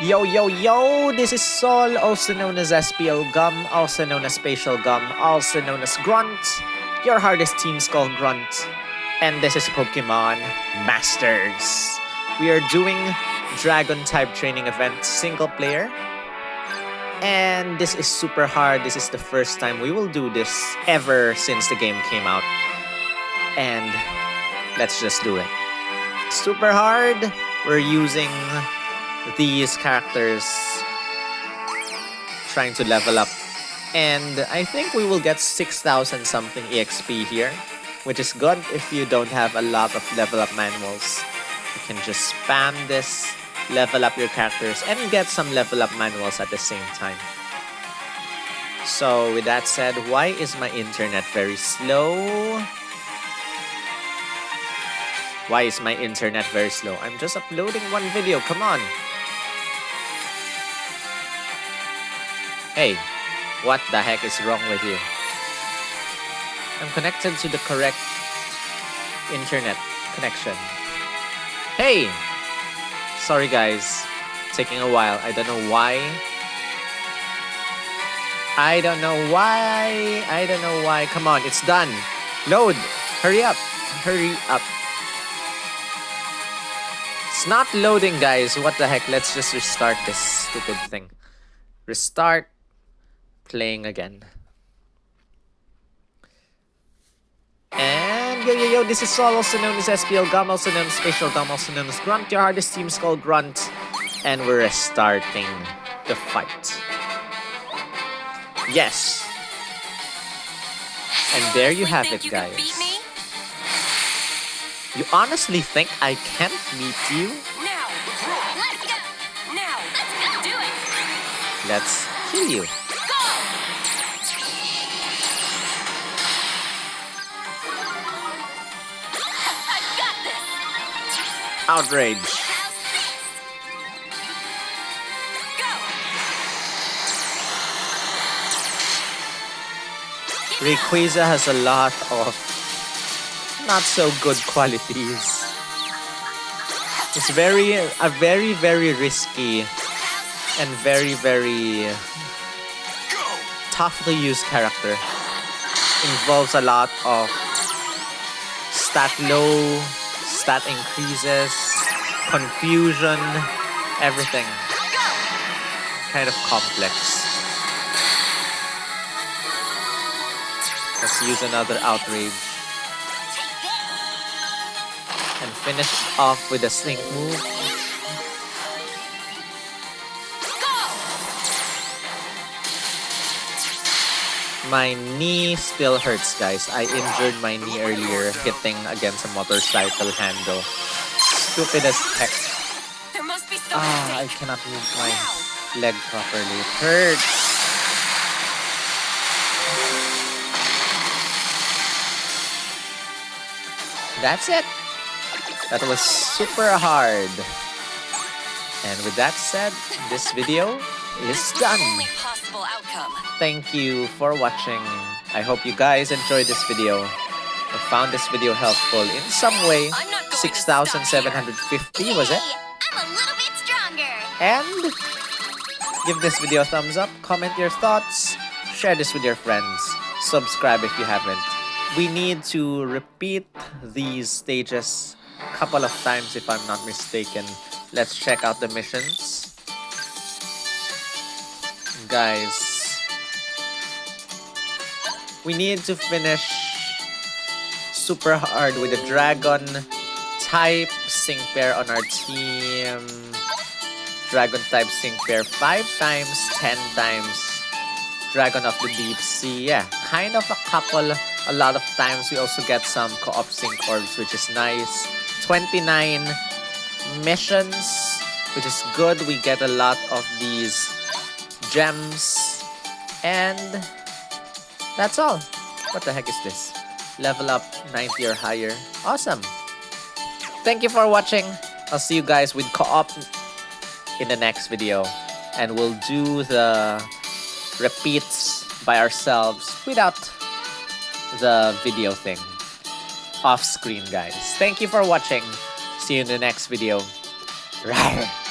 Yo, yo, yo! This is Sol, also known as SPL Gum, also known as Spatial Gum, also known as Grunt, your hardest team skull Grunt. And this is Pokemon Masters. We are doing Dragon type training event single player. And this is super hard. This is the first time we will do this ever since the game came out. And let's just do it. Super hard. We're using these characters, trying to level up. And I think we will get 6,000 something EXP here, which is good if you don't have a lot of level up manuals. You can just spam this, level up your characters, and get some level up manuals at the same time. So with that said, why is my internet very slow? Why is my internet very slow? I'm just uploading one video, come on! Hey, what the heck is wrong with you? I'm connected to the correct internet connection. Hey! Sorry guys, taking a while. I don't know why. I don't know why. Come on, it's done. Load. Hurry up. Hurry up. It's not loading, guys. What the heck? Let's just restart this stupid thing. Restart. Playing again. And yo, this is Sol, also known as SPL Gum, also known as Spatial Gum, also known as Grunt, your hardest team skull Grunt. And we're restarting the fight. Yes. And there you have it, guys. You honestly think I can't beat you? Now, let's go. Now, let's do it. Let's kill you. I've got this. Outrage. Go. Rayquaza has a lot of not so good qualities. It's a very risky and very tough to use character. Involves a lot of stat low, stat increases, confusion, everything. Kind of complex. Let's use another outrage. And finish off with a Slink move. My knee still hurts, guys. I injured my knee earlier hitting against a motorcycle handle. Stupid as heck. There must be I cannot move my leg properly. It hurts. That's it. That was super hard. And with that said, this video is done. Only possible outcome. Thank you for watching. I hope you guys enjoyed this video. I found this video helpful in some way. 6,750 was it? I'm a little bit stronger. And give this video a thumbs up, comment your thoughts, share this with your friends, subscribe if you haven't. We need to repeat these stages a couple of times if I'm not mistaken. Let's check out the missions. Guys, we need to finish super hard with a dragon type sync pair on our team. Dragon type sync pair 5 times, 10 times. Dragon of the Deep Sea. Yeah, kind of a lot of times. We also get some co-op sync orbs, which is nice. 29 missions, which is good. We get a lot of these gems. And that's all. What the heck is this? Level up 90 or higher. Awesome. Thank you for watching. I'll see you guys with co-op in the next video. And we'll do the repeats by ourselves without the video thing. Off screen, guys. Thank you for watching. See you in the next video. Rawr.